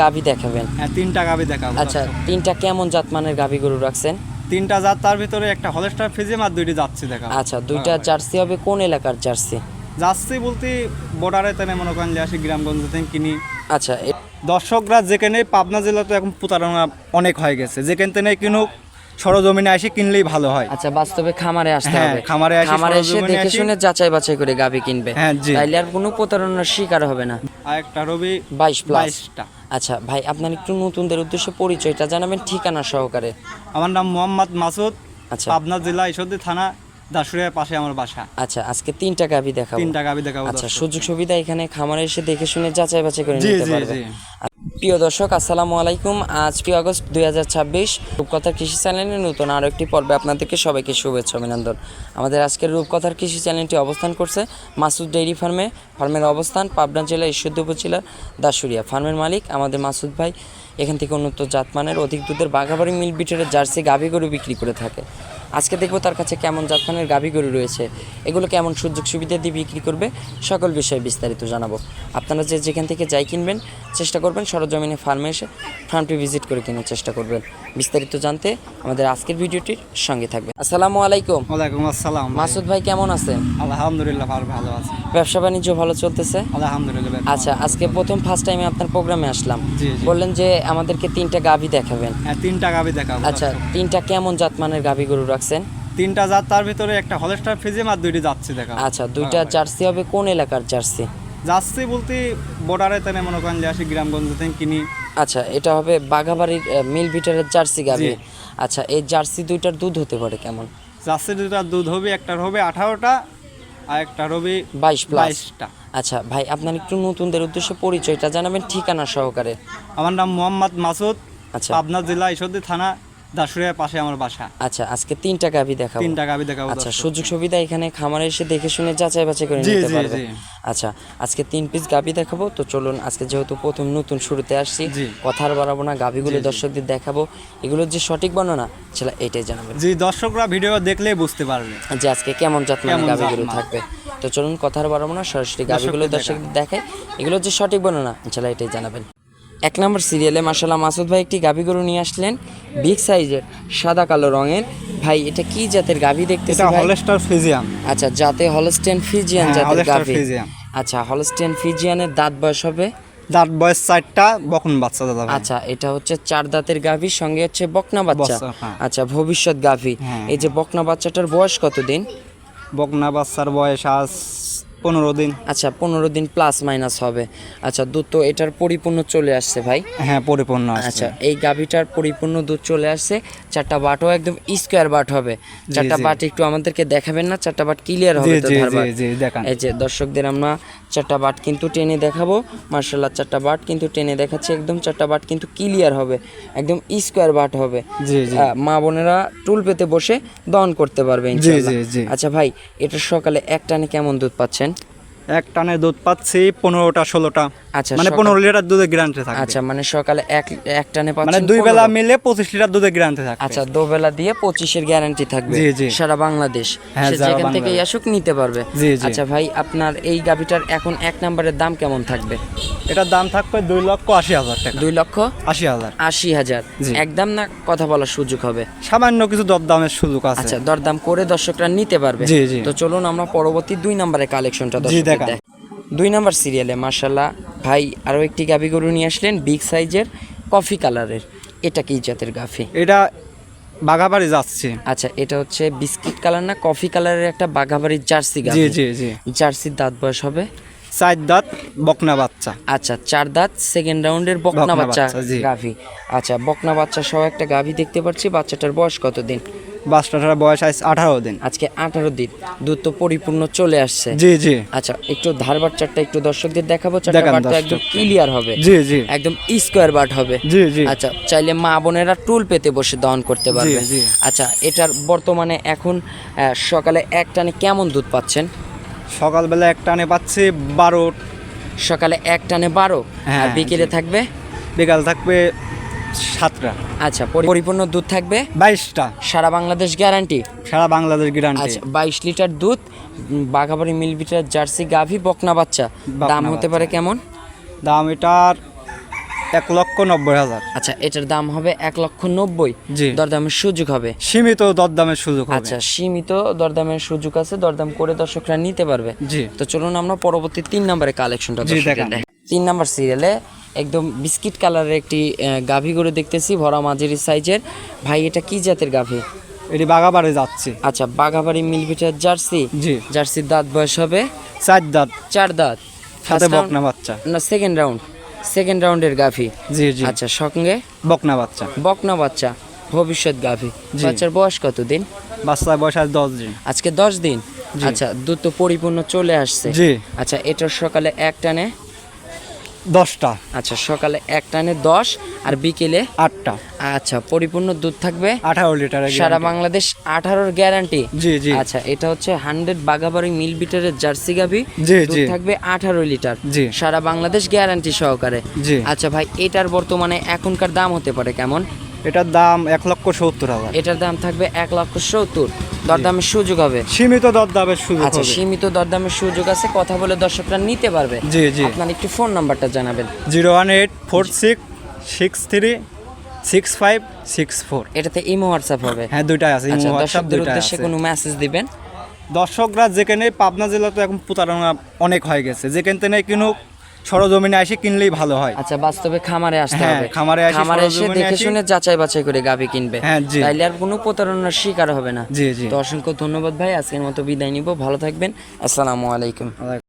গাভী দেখাবেন? হ্যাঁ, তিনটা গাভী দেখাবো। আচ্ছা, তিনটা কেমন জাতমানের গাভী গরু রাখছেন? তিনটা জাত, তার ভিতরে একটা হলস্টার ফ্রিজিয়াম আর দুইটি যাচ্ছি দেখাবো। আচ্ছা, দুইটা জার্সি হবে। কোন এলাকার জার্সি? যাচ্ছি বলতে বর্ডারে তেনে মনে করেন যে আসি গ্রামগঞ্জ থেকে কিনি। আচ্ছা, দর্শকরা যেখানে পাবনা জেলা তো এখন প্রতারণা অনেক হয়ে গেছে, যেখান থেকে কিনুক সরজমিনে এসে কিনলেই ভালো হয়। আচ্ছা, বাস্তবে খামারে আসতে হ্যাঁ, হবে। খামারে এসে দেখে শুনে যাচাই বাছাই করে গাভী কিনবে। হ্যাঁ, জি। তাইলে আর কোনো প্রতারণার শিকার হবে না। আর একটা রবি 22+। আচ্ছা ভাই, আপনার একটু নতুনদের উদ্দেশ্যে পরিচয়টা জানাবেন ঠিকানা সহকারে। আমার নাম মোহাম্মদ মাসুদ। আচ্ছা, পাবনা জেলা ঈশ্বরদী থানা দাসুরিয়ার পাশে আমার বাসা। আচ্ছা, আজকে তিনটা গাভী দেখাবো। তিনটা গাভী দেখাবো। আচ্ছা, সুযোগ সুবিধা এখানে খামারে এসে দেখে শুনে যাচাই বাছাই করে জি নিতে জি পারবে। জি। প্রিয় দর্শক, আসসালামু আলাইকুম। আজ 3 আগস্ট 2026, রূপকথার কৃষি চ্যানেলের নতুন আরও একটি পর্বে আপনাদেরকে সবাইকে শুভেচ্ছা অভিনন্দন। আমাদের আজকের রূপকথার কৃষি চ্যানেলটি অবস্থান করছে মাসুদ ডেইরি ফার্মে। ফার্মের অবস্থান পাবনা জেলা ঈশ্বরদী উপজেলার দাসুরিয়া। ফার্মের মালিক আমাদের মাসুদ ভাই। এখান থেকে উন্নত জাতমানের অধিক দুধের বাঘাবাড়ি মিল বিটের জার্সি গাভী গরু বিক্রি করে থাকে। আজকে দেখবো তার কাছে কেমন জাতমানের গাভী গরু রয়েছে, এগুলো কেমন সুযোগ সুবিধা দিয়ে বিক্রি করবে, সকল বিষয়ে বিস্তারিত জানাবো। আপনারা যেখান থেকে যাই কিনবেন চেষ্টা করবেন সরজমিনে ফার্মে এসে ফার্মটি ভিজিট করে কেনার চেষ্টা করবেন। বিস্তারিত জানতে আমাদের আজকের ভিডিওটির সঙ্গে থাকবেন। আসসালামু আলাইকুম। ওয়ালাইকুম আসসালাম। মাসুদ ভাই কেমন আছেন? আলহামদুলিল্লাহ ভালো আছি। ব্যবসা বাণিজ্য ভালো চলতেছে? আলহামদুলিল্লাহ। আচ্ছা, আজকে ফার্স্ট টাইমে আপনার প্রোগ্রামে আসলাম। জি, জি। বললেন যে আমাদেরকে তিনটা গাভী দেখাবেন। হ্যাঁ, তিনটা গাভী দেখাবো। আচ্ছা, তিনটা কেমন জাতমানের গাভী গরু রাখছেন? তিনটা জাত, তার ভিতরে একটা হলস্টার ফ্রিজিয়াম আর দুইটি যাচ্ছি দেখাবো। আচ্ছা, দুইটা জার্সি হবে। কোন এলাকার জার্সি? যাচ্ছি বলতে বর্ডারে তেনে মনে করেন যে আসি গ্রামগঞ্জ থেকে কিনি। আচ্ছা, এটা হবে বাঘাবাড়ির মিল বিটারের জার্সি গাভী। জি। আচ্ছা, এই জার্সি দুইটার দুধ হতে পারে কেমন? যাচ্ছি দুইটার দুধ হবে, একটার হবে 18টা আর একটার হবে 22+। 22টা। আচ্ছা ভাই, আপনার একটু নতুনদের উদ্দেশ্যে পরিচয়টা জানাবেন ঠিকানা সহকারে। আমার নাম মোহাম্মদ মাসুদ। আচ্ছা, পাবনা জেলা ঈশ্বরদী থানা দাসুরিয়ার পাশে আমার বাসা। আচ্ছা, আজকে তিনটা গাভী দেখাবো। তিনটা গাভী দেখাবো। আচ্ছা, সুযোগ সুবিধা এখানে খামারে এসে দেখে শুনে যাচাই বাছাই করে জি নিতে জি পারবে। জি। আচ্ছা, আজকে 3 পিস গাভী দেখাবো। তো চলুন, আজকে যেহেতু প্রথম নতুন শুরুতে আসছি, জি। কথার বাড়াবো না, গাভীগুলো জি, জি। দর্শকদের দেখাবো। এগুলোর যে সঠিক বর্ণনা সেটা এটাই জানাবেন, জি, দর্শকরা ভিডিও দেখলেই বুঝতে পারবে যে আজকে কেমন জাতমানের কেমন গাভীগুলো জাতমান। থাকবে। তো চলুন, কথার বাড়াবো না, সরাসরি গাভীগুলো দর্শকদের দেখাই। এগুলোর যে সঠিক বর্ণনা ইনশাআল্লাহ এটাই জানাবেন। 1 নম্বর সিরিয়ালে মাশাআল্লাহ মাসুদ ভাই একটি গাভী গরু নিয়ে আসলেন, বিগ সাইজের, সাদা কালো রঙের। ভাই, এটা কি জাতের গাভী দেখতেছি এটা ভাই? হলস্টার ফ্রিজিয়াম। আচ্ছা, জাতে হলস্টেন ফ্রিজিয়ান হ্যাঁ, জাতের হলস্টার গাভী। ফ্রিজিয়াম। আচ্ছা, হলস্টেন ফ্রিজিয়ানের দাঁত বয়স হবে? দাঁত বয়স 4টা, বকন বাচ্চা দাদা ভাই। আচ্ছা, এটা হচ্ছে 4 দাঁতের গাভীর সঙ্গে হচ্ছে বকনা বাচ্চা। হ্যাঁ। আচ্ছা, ভবিষ্যৎ গাভী। হ্যাঁ। এই যে বকনা বাচ্চাটার বয়স কতদিন? বকনা বাচ্চার বয়স আজ 15 দিন। আচ্ছা, 15 দিন প্লাস মাইনাস হবে। আচ্ছা, দুধ তো এটার পরিপূর্ণ চলে আসছে ভাই। হ্যাঁ, পরিপূর্ণ আছে। আচ্ছা, এই গাভীটার পরিপূর্ণ দুধ চলে আসছে। 4টা বাটও একদম স্কোয়ার বাট হবে। 4টা বাট একটু আমাদেরকে দেখাবেন না? 4টা বাট ক্লিয়ার হবে তো? জি ধারবাট। জি জি, দেখান। এই যে দর্শকদের আমরা 4টা বাট কিন্তু টেনে দেখাবো। মার্শাল্লাহ, 4টা বাট কিন্তু টেনে দেখাচ্ছে একদম। 4টা বাট কিন্তু ক্লিয়ার হবে, একদম স্কোয়ার বাট হবে। জি জি মা বোনেরা টুল পেতে বসে দহন করতে পারবে জি ইনশাআল্লাহ। জি জি। আচ্ছা ভাই, এটা সকালে এক টানে কেমন দুধ পাচ্ছেন? এক টানে দুধ পাচ্ছি 15টা 16টা। আচ্ছা, মানে 15 লিটার দুধের গ্যারান্টি থাকবে। আচ্ছা, মানে সকালে এক টানে মানে পাচ্ছেন 2 বেলা 15। মিলে 25 লিটার দুধের গ্যারান্টি থাকবে। আচ্ছা, দুবেলা দিয়ে 25-এর গ্যারান্টি থাকবে। জি, জি। সারা বাংলাদেশ, হ্যাঁ, সে সারা যেখান থেকে বাংলাদেশ। আসুক নিতে পারবে। জি, জি। আচ্ছা ভাই, আপনার এই গাভীটার এখন 1 নম্বরের দাম কেমন থাকবে? এটার দাম থাকবে 2,80,000 টাকা। 2,80,000। 80,000। জি। একদম না, কথা বলার সুযোগ হবে? সামান্য কিছু দরদামের সুযোগ আছে। আচ্ছা, দরদাম করে দর্শকরা নিতে পারবে। জি, জি। তো চলুন আমরা পরবর্তী 2 নম্বরের কালেকশনটা জি, দর্শকদের দেখান। দেখাই। 2 নম্বর সিরিয়ালে মাশাআল্লাহ ভাই আরও একটি গাভী গরু নিয়ে আসলেন, বিগ সাইজের, কফি কালারের। এটা কি জাতের গাভী? এটা বাঘাবাড়ি যাচ্ছে। আচ্ছা, এটা হচ্ছে বিস্কিট কালার না কফি কালারের একটা বাঘাবাড়ির জার্সি জি গাভী। জি জি। জার্সির দাঁত বয়স হবে? 4 দাঁত, বকনা বাচ্চা। আচ্ছা, 4 দাঁত, সেকেন্ড রাউন্ডের বকনা বকনা বাচ্চা বাচ্চা, জি। গাভী। আচ্ছা, বকনা বাচ্চা সহ একটা গাভী দেখতে পাচ্ছি। বাচ্চাটার বয়স কতদিন? বাচ্চাটার বয়স আজ 18 দিন। আজকে 18 দিন, দুধ তো পরিপূর্ণ চলে আসছে। জি জি। আচ্ছা, একটু ধার বাচ্চাটা একটু দর্শকদের দেখাবো। 4টা দেখান বাট তো একদম দর্শককে। ক্লিয়ার হবে, জি জি একদম স্কোয়ার বাট হবে। জি জি। আচ্ছা, চাইলে মা বোনেরা টুল পেতে বসে দহন করতে পারবে। জি। আচ্ছা, এটার বর্তমানে এখন সকালে এক টানে কেমন দুধ পাচ্ছেন? সকালবেলা এক টানে পাচ্ছি 12। সকালে এক টানে 12, হ্যাঁ, আর বিকেলে থাকবে? বিকাল থাকবে 7টা। আচ্ছা, পরিপূর্ণ দুধ থাকবে 22টা। সারা বাংলাদেশ গ্যারান্টি। সারা বাংলাদেশ গ্যারান্টি। আচ্ছা, 22 লিটার দুধ, বাঘাবাড়ি মিল বিটার জার্সি গাভী, বকনা বাচ্চা। দাম হতে পারে কেমন? দাম এটার 1,90,000। আচ্ছা, এটার দাম হবে 1,90,000। জি। দরদামের সুযোগ হবে। সীমিত দরদামের সুযোগ হবে। আচ্ছা, সীমিত দরদামের সুযোগ আছে, দরদাম করে দর্শকরা নিতে পারবে। জি। তো চলুন আমরা পরবর্তী 3 নম্বরে কালেকশনটা জি, দর্শকদের দেখান। দেখাই। 3 নাম্বার সিরিয়ালে একদম বিস্কিট কালারের একটি গাভী গরু দেখতেছি, ভরা মাঝারি সাইজের। ভাই, এটা কি জাতের গাভী? এটি বাগাবাড়ি যাচ্ছে। আচ্ছা, বাঘাবাড়ি মিলভিটার জার্সি। জি। জার্সির দাঁত বয়স হবে 4 দাঁত, 4 দাঁত। সাথে First round- বকনা বাচ্চা। না, সেকেন্ড রাউন্ডের গাভী। জি জি, আচ্ছা, সঙ্গে বকনা বাচ্চা। বকনা বাচ্চা, ভবিষ্যৎ গাভী। জি। বাচ্চার বয়স কতদিন? বাচ্চার বয়স আজ 10 দিন। আজকে 10 দিন। জি। আচ্ছা, দুধ তো পরিপূর্ণ চলে আসছে। জি। আচ্ছা, এটার সকালে এক টানে 10টা, আচ্ছা, সকালে এক টানে 10 আর বিকেলে 8টা, আচ্ছা, পরিপূর্ণ দুধ থাকবে 18 লিটারের সারা guarantee। বাংলাদেশ 18-র গ্যারান্টি। জি জি, আচ্ছা, এটা হচ্ছে 100 বাঘাবাড়ি মিল বিটারের জার্সি গাভী। জি দুধ জি, থাকবে 18 লিটার। জি। সারা বাংলাদেশ গ্যারান্টি সহকারে। জি। আচ্ছা ভাই, এটার বর্তমানে এখনকার দাম হতে পারে কেমন? এটার দাম 1,70,000। এটার দাম থাকবে 1,70,000। দরদামের সুযোগ হবে। সীমিত দরদামের সুযোগ আচ্ছা, হবে। সীমিত দরদামের সুযোগ আছে, কথা বলে দর্শকরা নিতে পারবে। জি জি, আপনার একটু ফোন নাম্বারটা জানাবেন। 01846636564। এটাতে ইমো হোয়াটসঅ্যাপ হবে। হ্যাঁ, দুইটাই আছে। আচ্ছা, ইমো, হোয়াটসঅ্যাপ দর্শকদের দুইটাই উদ্দেশ্যে আছে। কোনো মেসেজ দিবেন? দর্শকরা যেখানে পাবনা জেলা তো এখন প্রতারণা অনেক হয়ে গেছে, যেখান থেকে কিনুক সরজমিনে এসে কিনলেই ভালো হয়। আচ্ছা, বাস্তবে খামারে আসতে হ্যাঁ, হবে। খামারে এসে খামারে এসে সরজমিনে দেখে এসে- শুনে যাচাই বাছাই করে গাভী কিনবে। হ্যাঁ, জি। তাইলে আর কোনো প্রতারণার শিকার হবে না। জি জি। তো অসংখ্য ধন্যবাদ ভাই, আজকের মতো বিদায় নিব। ভালো থাকবেন। আসসালামু আলাইকুম।